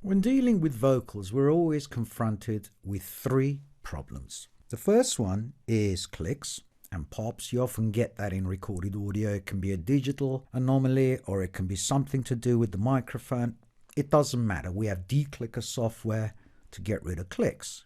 When dealing with vocals, we're always confronted with three problems. The first one is clicks and pops. You often get that in recorded audio. It can be a digital anomaly or it can be something to do with the microphone. It doesn't matter. We have de-clicker software to get rid of clicks.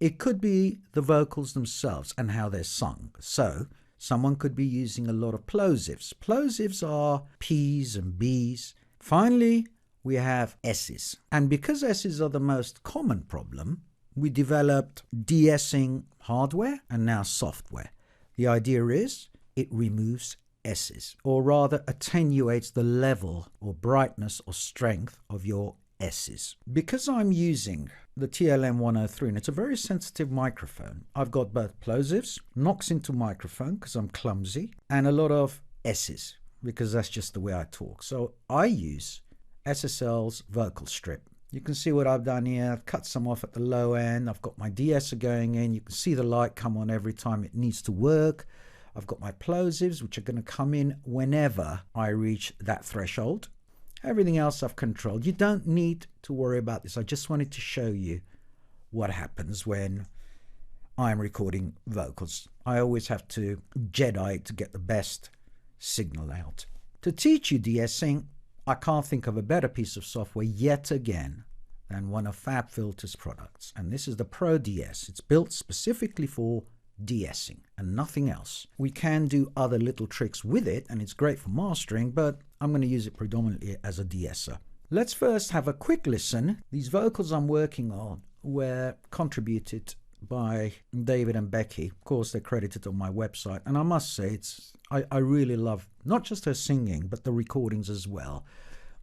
It could be the vocals themselves and how they're sung. So someone could be using a lot of plosives. Plosives are P's and B's. Finally, we have S's. And because S's are the most common problem, we developed de-essing hardware and now software. The idea is it removes S's, or rather attenuates the level or brightness or strength of your S's. Because I'm using the TLM103 and it's a very sensitive microphone, I've got both plosives, knocks into microphone because I'm clumsy, and a lot of S's because that's just the way I talk. So I use SSL's vocal strip. You can see what I've done here. I've cut some off at the low end. I've got my de-esser going in. You can see the light come on every time it needs to work. I've got my plosives, which are going to come in whenever I reach that threshold. Everything else I've controlled. You don't need to worry about this. I just wanted to show you what happens when I'm recording vocals. I always have to Jedi it to get the best signal out. To teach you de-essing, I can't think of a better piece of software yet again than one of FabFilter's products. And this is the Pro DS. It's built specifically for de-essing and nothing else. We can do other little tricks with it and it's great for mastering, but I'm going to use it predominantly as a de-esser. Let's first have a quick listen. These vocals I'm working on were contributed by David and Becky. Of course, they're credited on my website. And I must say, I really love not just her singing, but the recordings as well.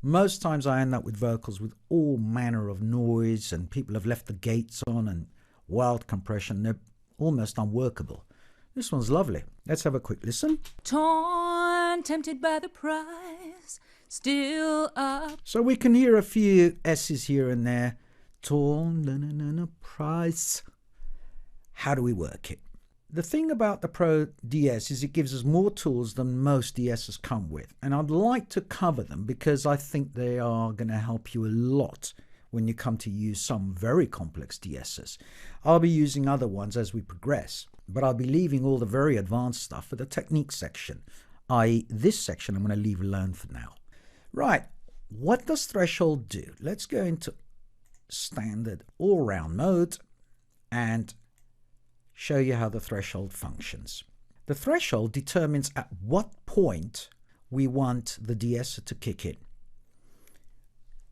Most times I end up with vocals with all manner of noise and people have left the gates on and wild compression. They're almost unworkable. This one's lovely. Let's have a quick listen. Torn, tempted by the prize, still up. So we can hear a few S's here and there. Torn, prize. How do we work it? The thing about the Pro DS is it gives us more tools than most DSs come with. And I'd like to cover them because I think they are going to help you a lot when you come to use some very complex DSs. I'll be using other ones as we progress, but I'll be leaving all the very advanced stuff for the technique section, i.e. this section I'm going to leave alone for now. Right, what does threshold do? Let's go into standard all-round mode and show you how the threshold functions. The threshold determines at what point we want the de-esser to kick in.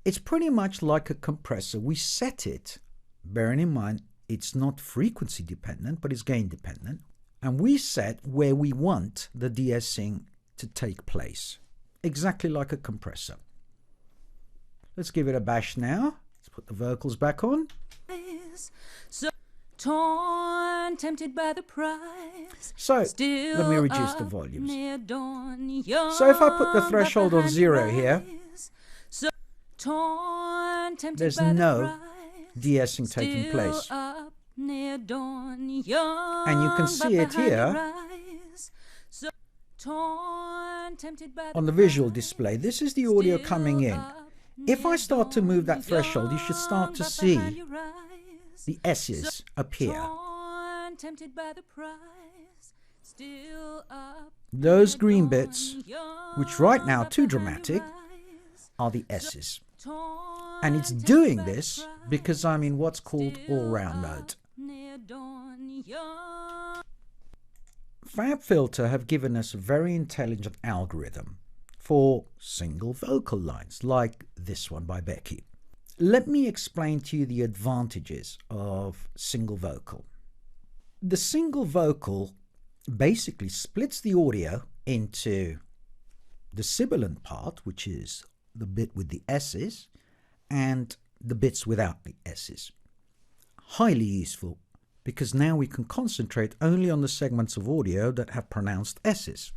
It's pretty much like a compressor. We set it, bearing in mind it's not frequency dependent, but it's gain dependent. And we set where we want the de-essing to take place, exactly like a compressor. Let's give it a bash now. Let's put the vocals back on. Torn, tempted by the prize. So let me reduce the volumes. So if I put the threshold on 0 here, there's no de-essing taking place. And you can see it here on the visual display. This is the audio coming in. If I start to move that threshold, you should start to see the S's appear. Those green bits, which right now are too dramatic, are the S's. And it's doing this because I'm in what's called all-round mode. FabFilter have given us a very intelligent algorithm for single vocal lines, like this one by Becky. Let me explain to you the advantages of single vocal. The single vocal basically splits the audio into the sibilant part, which is the bit with the S's, and the bits without the S's. Highly useful because now we can concentrate only on the segments of audio that have pronounced S's.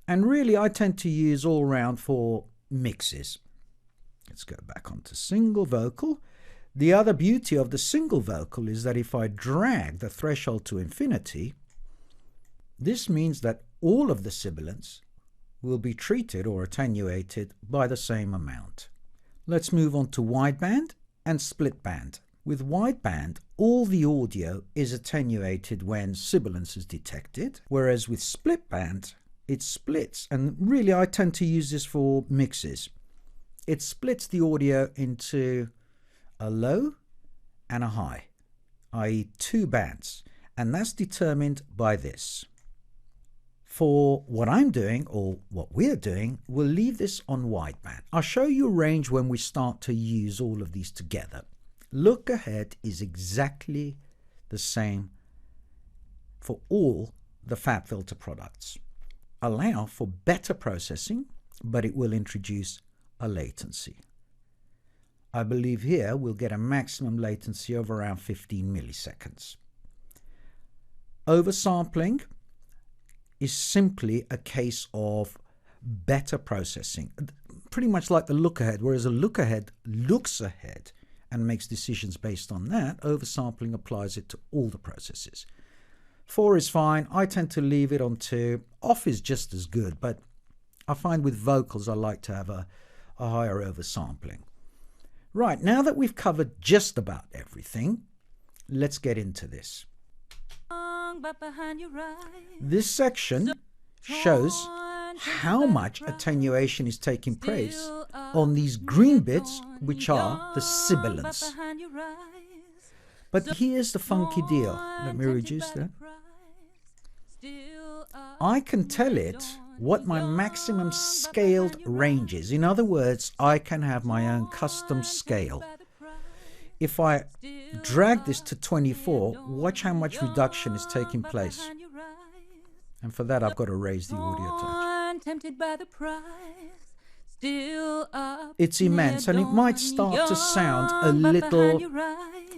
And really I tend to use all round for mixes. Let's go back onto single vocal. The other beauty of the single vocal is that if I drag the threshold to infinity, this means that all of the sibilants will be treated or attenuated by the same amount. Let's move on to wideband and split band. With wideband, all the audio is attenuated when sibilance is detected, whereas with split band, it splits, and really I tend to use this for mixes. It splits the audio into a low and a high, i.e. two bands, and that's determined by this. For what I'm doing, or what we're doing, we'll leave this on wideband. I'll show you a range when we start to use all of these together. Look ahead is exactly the same for all the FabFilter products. Allow for better processing, but it will introduce a latency. I believe here we'll get a maximum latency of around 15 milliseconds. Oversampling is simply a case of better processing, pretty much like the look ahead, whereas a look ahead looks ahead and makes decisions based on that. Oversampling applies it to all the processes. 4 is fine. I tend to leave it on 2. Off is just as good, but I find with vocals I like to have a higher oversampling. Right, now that we've covered just about everything, let's get into this. This section shows how much attenuation is taking place on these green bits, which are the sibilants. But here's the funky deal. Let me reduce that. I can tell it what my maximum scaled range is. In other words, I can have my own custom scale. If I drag this to 24, watch how much reduction is taking place. And for that, I've got to raise the audio touch. It's immense, and it might start to sound a little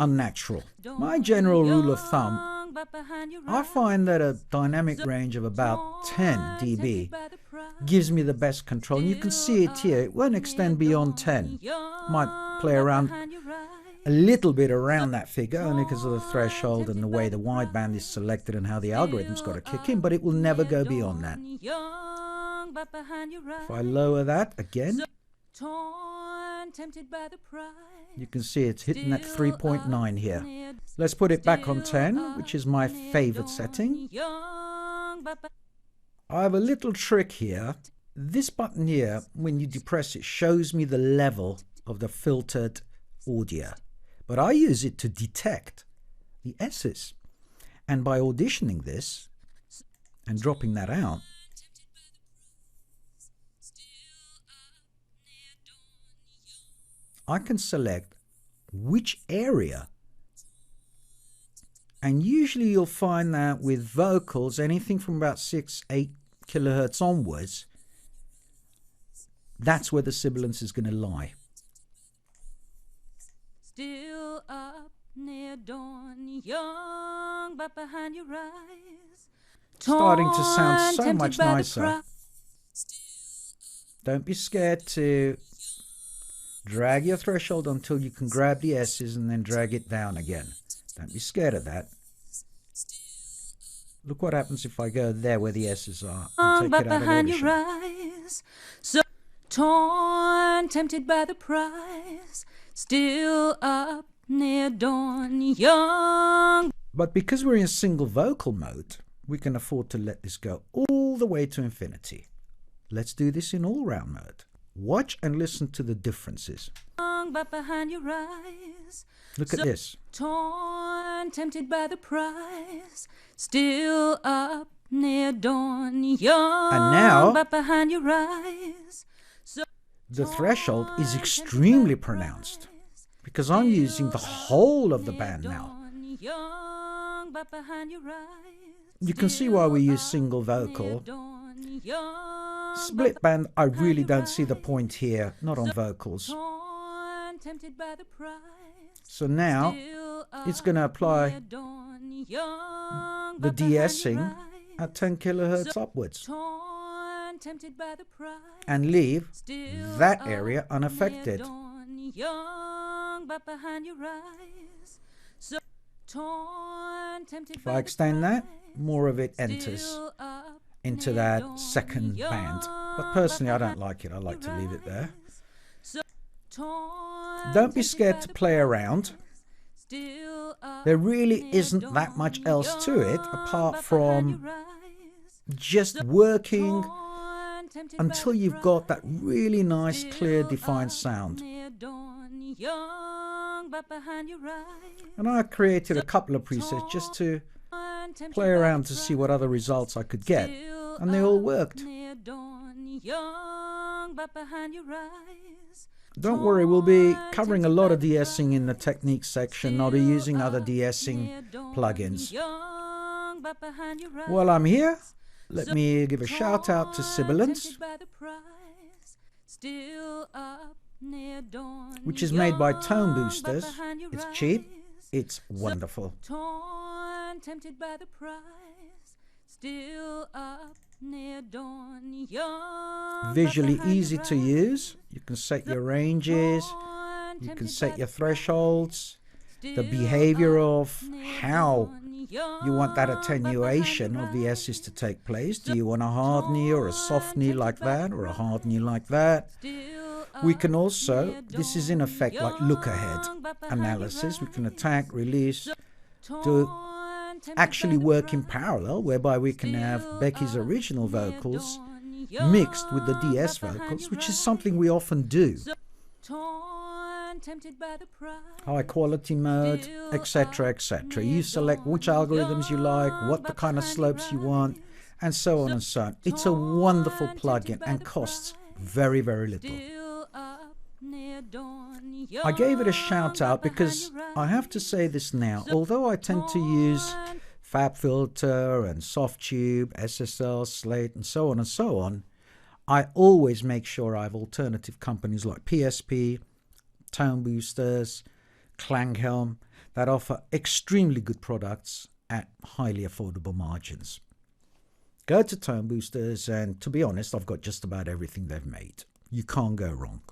unnatural. My general rule of thumb, I find that a dynamic range of about 10 dB gives me the best control. And you can see it here. It won't extend beyond 10. Might play around a little bit around that figure, only because of the threshold and the way the wideband is selected and how the algorithm's got to kick in, but it will never go beyond that. If I lower that again, you can see it's hitting that 3.9 here. Let's put it back on 10, which is my favorite setting. I have a little trick here. This button here, when you depress it, shows me the level of the filtered audio. But I use it to detect the S's. And by auditioning this and dropping that out, I can select which area. And usually you'll find that with vocals, anything from about 6-8 kilohertz onwards, that's where the sibilance is going to lie. Still up near dawn, young, but behind your eyes. Starting to sound so much nicer. Don't be scared to drag your threshold until you can grab the S's and then drag it down again. Don't be scared of that. Look what happens if I go there where the S's are and take it out of audition. So torn, tempted by the prize, still up near dawn, young. But because we're in single vocal mode, we can afford to let this go all the way to infinity. Let's do this in all-round mode. Watch and listen to the differences. But behind your eyes, look at this. Torn, tempted by the prize, still up near dawn, young. And now, but behind your eyes, the threshold is extremely pronounced because I'm using the whole of the band now. You can see why we use single vocal. Split band, I really don't see the point here, not on vocals. So now it's going to apply the de-essing at 10 kilohertz upwards and leave that area unaffected. If I extend that, more of it enters into that second band. But personally, I don't like it. I like to leave it there. Don't be scared to play around. There really isn't that much else to it apart from just working until you've got that really nice, clear, defined sound. And I created a couple of presets just to play around to see what other results I could get, and they all worked. Don't worry, we'll be covering a lot of de-essing in the technique section. I'll be using other de-essing plugins. While I'm here, let me give a shout out to Sibilance, which is made by Tone Boosters. It's cheap, it's wonderful. Tempted by the prize, still up near dawn, visually easy to use. You can set your ranges, you can set your thresholds, the behavior of how you want that attenuation of the S's to take place. Do you want a hard knee or a soft knee like that, or a hard knee like that? We can also, this is in effect like look ahead analysis. We can attack, release, do actually work in parallel, whereby we can have Becky's original vocals mixed with the de-ess vocals, which is something we often do. High quality mode, etc., etc. You select which algorithms you like, what the kind of slopes you want, and so on and so on. It's a wonderful plugin and costs very, very little. I gave it a shout out because I have to say this now, although I tend to use FabFilter and Softube, SSL, Slate, and so on, I always make sure I have alternative companies like PSP, Tone Boosters, Klanghelm that offer extremely good products at highly affordable margins. Go to Tone Boosters and, to be honest, I've got just about everything they've made. You can't go wrong.